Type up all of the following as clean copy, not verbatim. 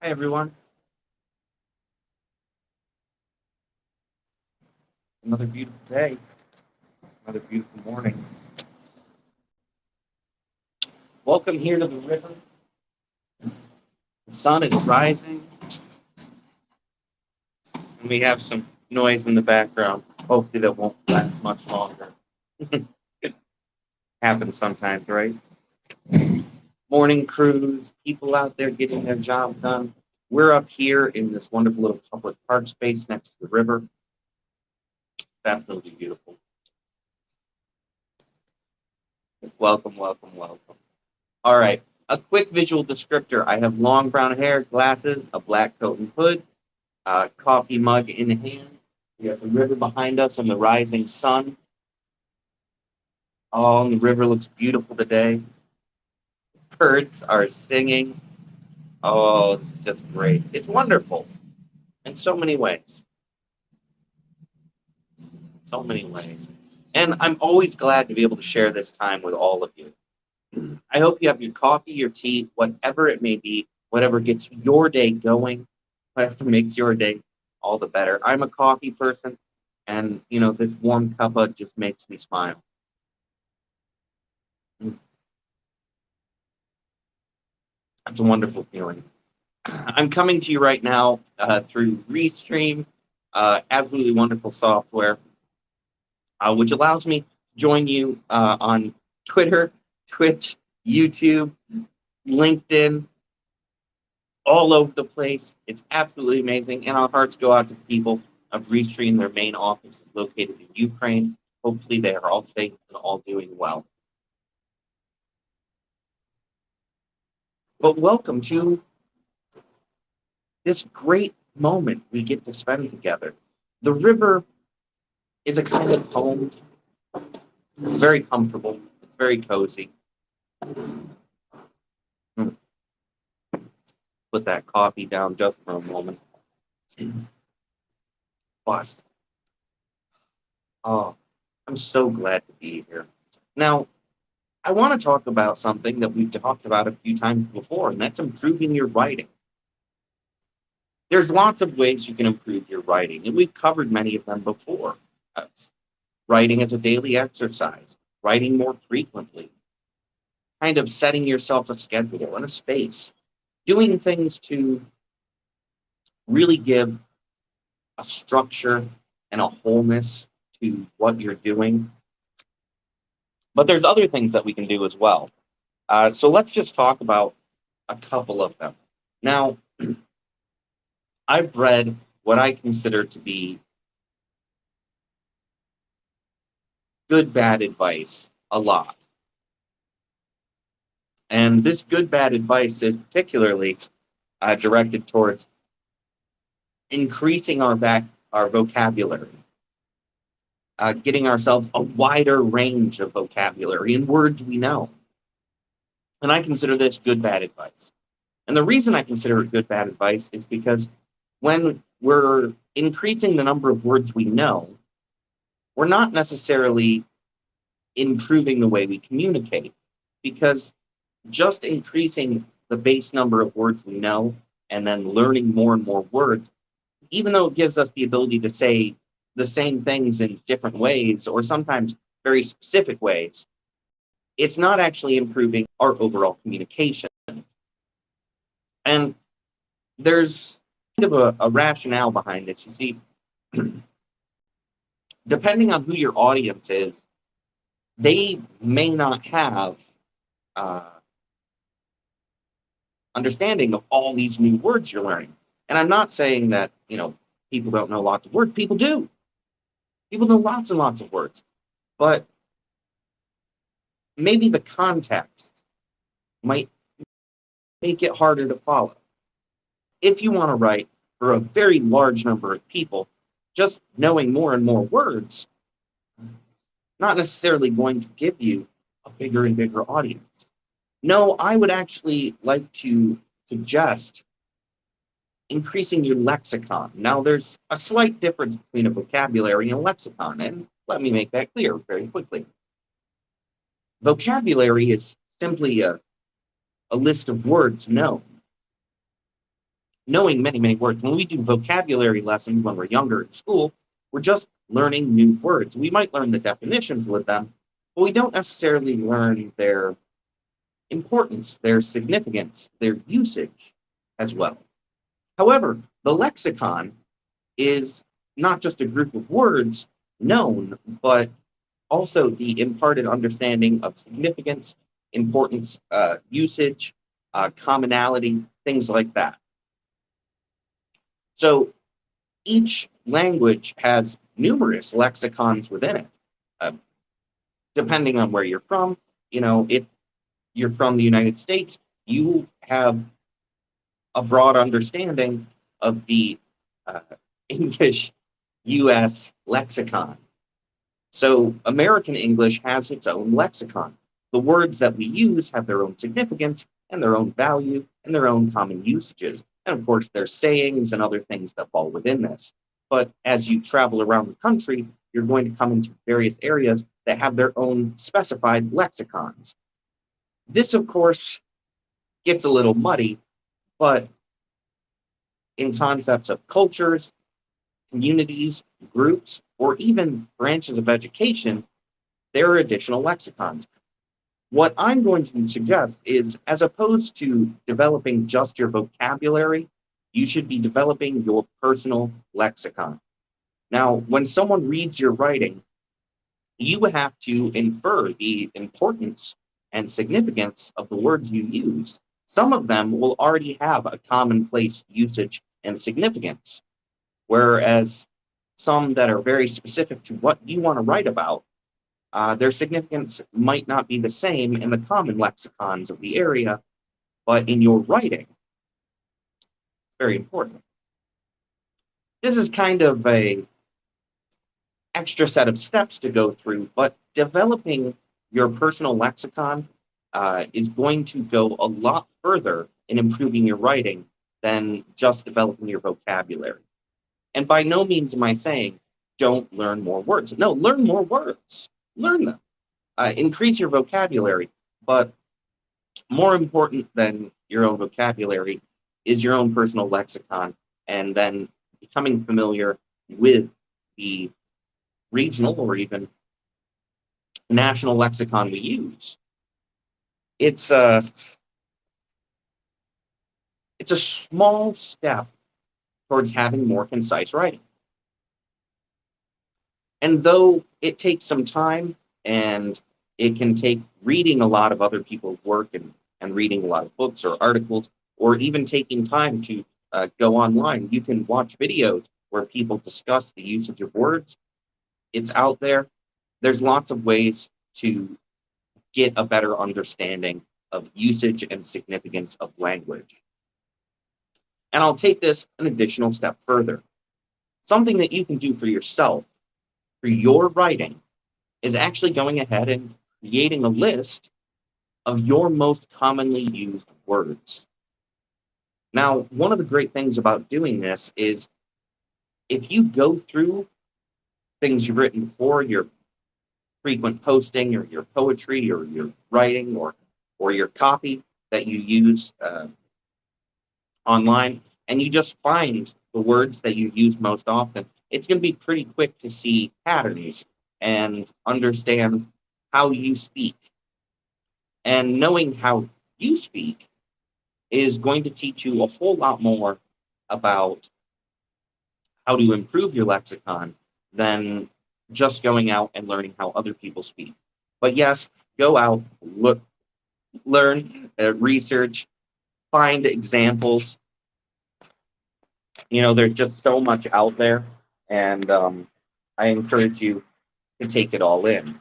Hi, everyone. Another beautiful day, another beautiful morning. Welcome here to the river. The sun is rising, and we have some noise in the background. Hopefully, that won't last much longer. It happens sometimes, right? Morning crews, people out there getting their job done. We're up here in this wonderful little public park space next to the river. Absolutely beautiful. Welcome, welcome, welcome. All right, a quick visual descriptor. I have long brown hair, glasses, a black coat and hood, coffee mug in hand. We have the river behind us and the rising sun. Oh, and the river looks beautiful today. Birds are singing. Oh, this is just great. It's wonderful in so many ways. So many ways. And I'm always glad to be able to share this time with all of you. I hope you have your coffee, your tea, whatever it may be, whatever gets your day going, whatever makes your day all the better. I'm a coffee person, and this warm cuppa just makes me smile. It's a wonderful feeling. I'm coming to you right now through Restream, absolutely wonderful software, which allows me to join you on Twitter, Twitch, YouTube, LinkedIn, all over the place. It's absolutely amazing, and our hearts go out to the people of Restream. Their main office is located in Ukraine. Hopefully, they are all safe and all doing well. But welcome to this great moment we get to spend together. The river is a kind of home, very comfortable, it's very cozy. Put that coffee down just for a moment. But, oh, I'm so glad to be here. Now, I want to talk about something that we've talked about a few times before, and that's improving your writing. There's lots of ways you can improve your writing, and we've covered many of them before. Uh, Writing as a daily exercise, writing more frequently, kind of setting yourself a schedule and a space, doing things to really give a structure and a wholeness to what you're doing. But there's other things that we can do as well. So let's just talk about a couple of them. Now, I've read what I consider to be good, bad advice a lot. And this good, bad advice is particularly directed towards increasing our vocabulary, getting ourselves a wider range of vocabulary and words we know. And I consider this good, bad advice. And the reason I consider it good, bad advice is because when we're increasing the number of words we know, we're not necessarily improving the way we communicate, because just increasing the base number of words we know and then learning more and more words, even though it gives us the ability to say the same things in different ways or sometimes very specific ways, it's not actually improving our overall communication. And there's kind of a rationale behind it. You see, depending on who your audience is, they may not have uh, understanding of all these new words you're learning. And I'm not saying that, people don't know lots of words. People do. People know lots and lots of words. But maybe the context might make it harder to follow. If you want to write for a very large number of people, just knowing more and more words, not necessarily going to give you a bigger and bigger audience. No, I would actually like to suggest increasing your lexicon. Now, there's a slight difference between a vocabulary and a lexicon, and let me make that clear very quickly. Vocabulary is simply a list of words known. knowing many, many words. When we do vocabulary lessons when we're younger in school, we're just learning new words. We might learn the definitions with them, but we don't necessarily learn their importance, their significance, their usage as well. However, the lexicon is not just a group of words known, but also the imparted understanding of significance, importance, usage, commonality, things like that. So each language has numerous lexicons within it, uh, depending on where you're from. If you're from the United States, you have a broad understanding of the uh, English US lexicon. So American English has its own lexicon. The words that we use have their own significance and their own value and their own common usages. And of course, there's sayings and other things that fall within this. But as you travel around the country, you're going to come into various areas that have their own specified lexicons. This, of course, gets a little muddy, but in concepts of cultures, communities, groups, or even branches of education, there are additional lexicons. What I'm going to suggest is, as opposed to developing just your vocabulary, you should be developing your personal lexicon. Now, when someone reads your writing, you have to infer the importance and significance of the words you use. Some of them will already have a commonplace usage and significance, whereas some that are very specific to what you want to write about, their significance might not be the same in the common lexicons of the area, but in your writing, very important. This is kind of a extra set of steps to go through, but developing your personal lexicon is going to go a lot further in improving your writing than just developing your vocabulary. And by no means am I saying don't learn more words. No, learn more words. Learn them. Increase your vocabulary. But more important than your own vocabulary is your own personal lexicon, and then becoming familiar with the regional or even national lexicon we use. It's a small step towards having more concise writing. And though it takes some time and it can take reading a lot of other people's work and reading a lot of books or articles, or even taking time to go online, you can watch videos where people discuss the usage of words. It's out there. There's lots of ways to get a better understanding of usage and significance of language. And I'll take this an additional step further. Something that you can do for yourself, for your writing, is actually going ahead and creating a list of your most commonly used words. Now, one of the great things about doing this is if you go through things you've written before, your frequent posting or your poetry or your writing or your copy that you use online, and you just find the words that you use most often, it's going to be pretty quick to see patterns and understand how you speak. And knowing how you speak is going to teach you a whole lot more about how to improve your lexicon than just going out and learning how other people speak. But yes, go out, look, learn, research, find examples. There's just so much out there, and I encourage you to take it all in.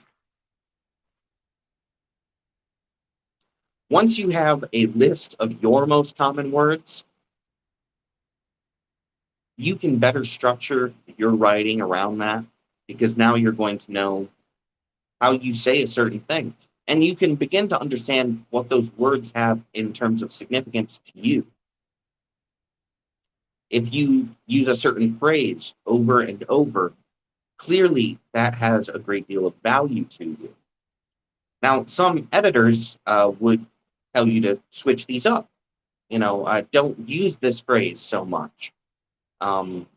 Once you have a list of your most common words, you can better structure your writing around that, because now you're going to know how you say a certain thing. And you can begin to understand what those words have in terms of significance to you. If you use a certain phrase over and over, clearly that has a great deal of value to you. Now, some editors would tell you to switch these up. don't use this phrase so much. Um,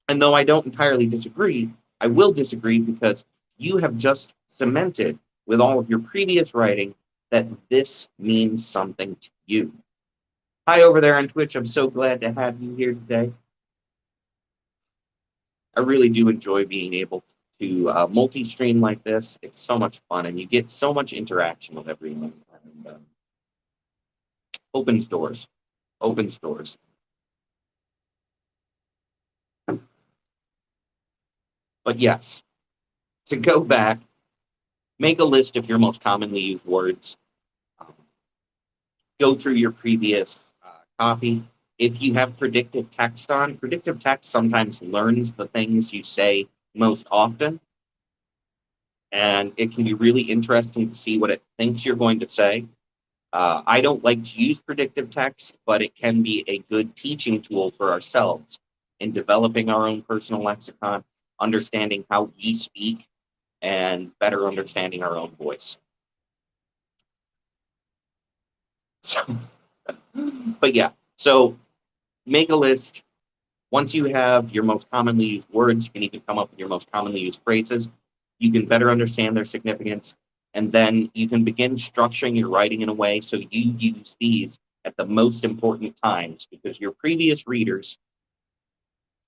and though I don't entirely disagree, I will disagree because you have just cemented with all of your previous writing that this means something to you. Hi over there on Twitch. I'm so glad to have you here today. I really do enjoy being able to multi-stream like this. It's so much fun, and you get so much interaction with everyone. And, opens doors. Opens doors. But yes, to go back, make a list of your most commonly used words. Um, go through your previous copy. If you have predictive text on, predictive text sometimes learns the things you say most often. And it can be really interesting to see what it thinks you're going to say. I don't like to use predictive text, but it can be a good teaching tool for ourselves in developing our own personal lexicon, understanding how we speak, and better understanding our own voice. So, but yeah, so make a list. Once you have your most commonly used words, you can even come up with your most commonly used phrases. You can better understand their significance. And then you can begin structuring your writing in a way so you use these at the most important times, because your previous readers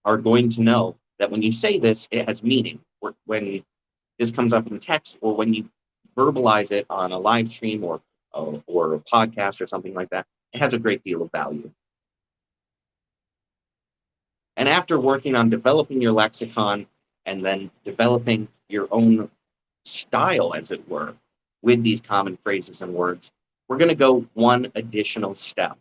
are going to know that when you say this, it has meaning. Or when this comes up in text, or when you verbalize it on a live stream or a podcast or something like that, it has a great deal of value. And after working on developing your lexicon and then developing your own style, as it were, with these common phrases and words, we're going to go one additional step.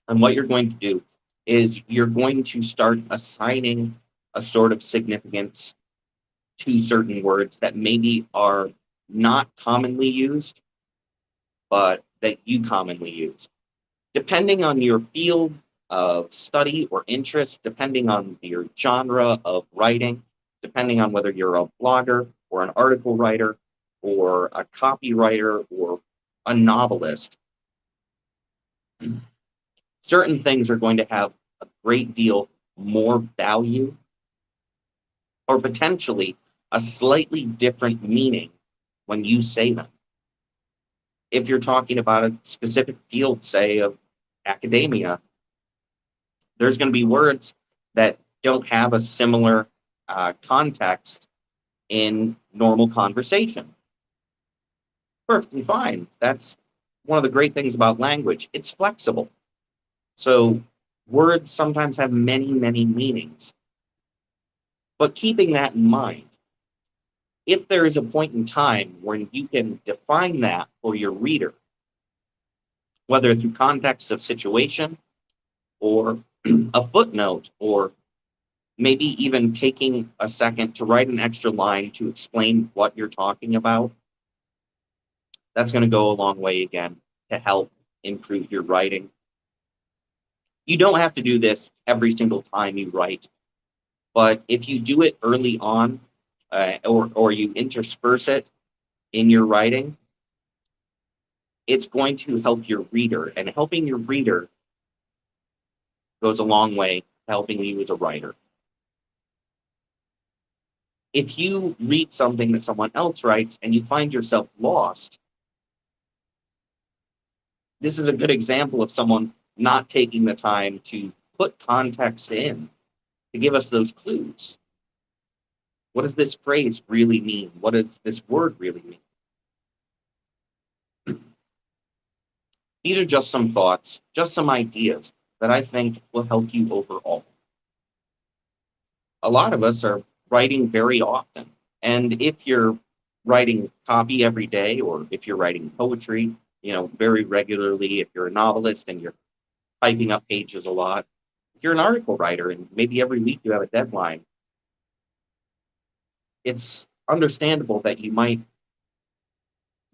And what you're going to do is you're going to start assigning a sort of significance to certain words that maybe are not commonly used, but that you commonly use. Depending on your field of study or interest, depending on your genre of writing, depending on whether you're a blogger or an article writer or a copywriter or a novelist, certain things are going to have a great deal more value, or potentially a slightly different meaning when you say them. If you're talking about a specific field, say, of academia, there's going to be words that don't have a similar context in normal conversation. Perfectly fine. That's one of the great things about language. It's flexible. So words sometimes have many, many meanings. But keeping that in mind, if there is a point in time when you can define that for your reader, whether through context of situation or a footnote, or maybe even taking a second to write an extra line to explain what you're talking about, that's going to go a long way again to help improve your writing. You don't have to do this every single time you write, but if you do it early on, or you intersperse it in your writing, it's going to help your reader, and helping your reader goes a long way to helping you as a writer. If you read something that someone else writes and you find yourself lost, this is a good example of someone not taking the time to put context in to give us those clues. What does this phrase really mean? What does this word really mean? These are just some thoughts, just some ideas that I think will help you overall. A lot of us are writing very often. And if you're writing copy every day, or if you're writing poetry, very regularly, if you're a novelist and you're typing up pages a lot, if you're an article writer and maybe every week you have a deadline, it's understandable that you might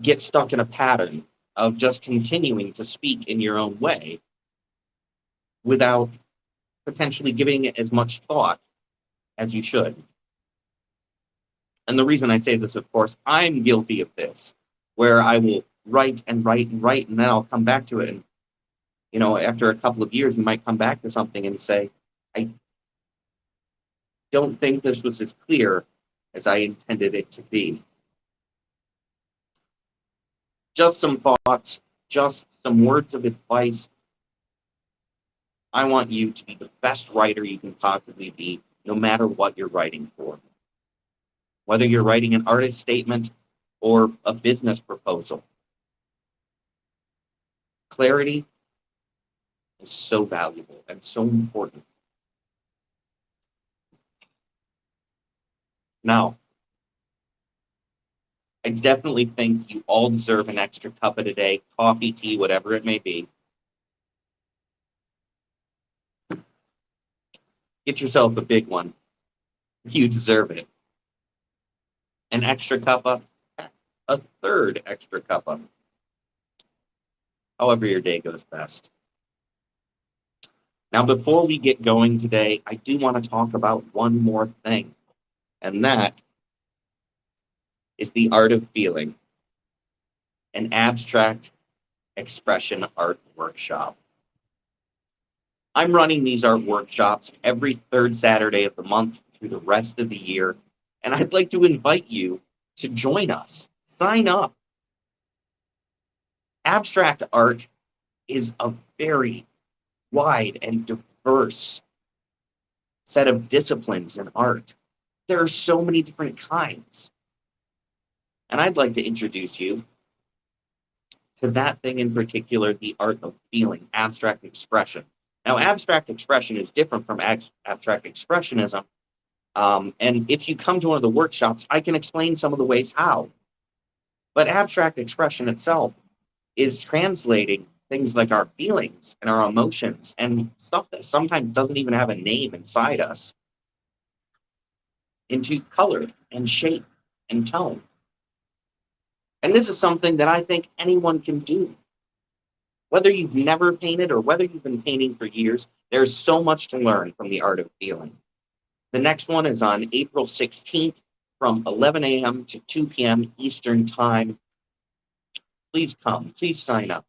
get stuck in a pattern of just continuing to speak in your own way without potentially giving it as much thought as you should. And the reason I say this, of course, I'm guilty of this, where I will write and write and write, and then I'll come back to it and You know, after a couple of years, you might come back to something and say, I don't think this was as clear as I intended it to be. Just some thoughts, just some words of advice. I want you to be the best writer you can possibly be, no matter what you're writing for. Whether you're writing an artist statement or a business proposal. Clarity is so valuable and so important. Now, I definitely think you all deserve an extra cup of the day, coffee, tea, whatever it may be. Get yourself a big one. You deserve it. An extra cuppa, a third extra cuppa. However your day goes best. Now, before we get going today, I do want to talk about one more thing, and that is the art of feeling, an abstract expression art workshop. I'm running these art workshops every third Saturday of the month through the rest of the year, and I'd like to invite you to join us. Sign up. Abstract art is a very wide and diverse set of disciplines in art. There are so many different kinds. And I'd like to introduce you to that thing in particular, the art of feeling, abstract expression. Now, abstract expression is different from abstract expressionism. And if you come to one of the workshops, I can explain some of the ways how. But abstract expression itself is translating things like our feelings and our emotions and stuff that sometimes doesn't even have a name inside us into color and shape and tone. And this is something that I think anyone can do. Whether you've never painted or whether you've been painting for years, there's so much to learn from the art of feeling. The next one is on April 16th from 11 a.m. to 2 p.m. Eastern Time. Please come, please sign up.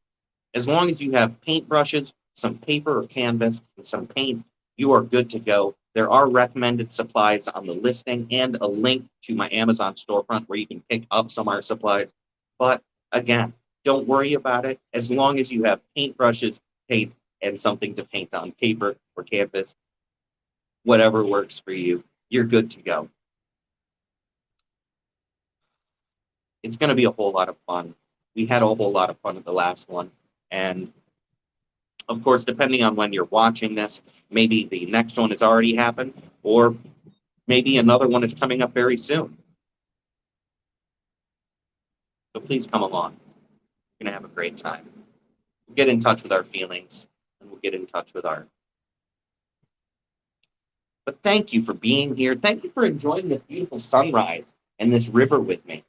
As long as you have paintbrushes, some paper or canvas, and some paint, you are good to go. There are recommended supplies on the listing and a link to my Amazon storefront where you can pick up some art supplies. But again, don't worry about it. As long as you have paintbrushes, paint, and something to paint on, paper or canvas, whatever works for you, you're good to go. It's going to be a whole lot of fun. We had a whole lot of fun at the last one. And of course, depending on when you're watching this, maybe the next one has already happened, or maybe another one is coming up very soon. So please come along. We're going to have a great time. We'll get in touch with our feelings, and we'll get in touch with art. But thank you for being here. Thank you for enjoying this beautiful sunrise and this river with me.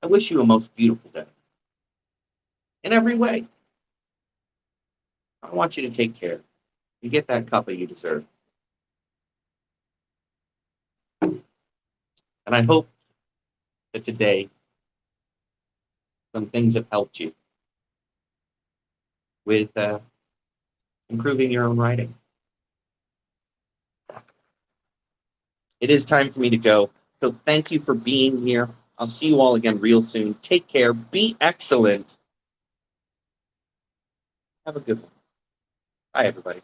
I wish you a most beautiful day. In every way. I want you to take care. You get that cuppa you deserve. And I hope that today some things have helped you with improving your own writing. It is time for me to go. So thank you for being here. I'll see you all again real soon. Take care. Be excellent. Have a good one. Bye, everybody.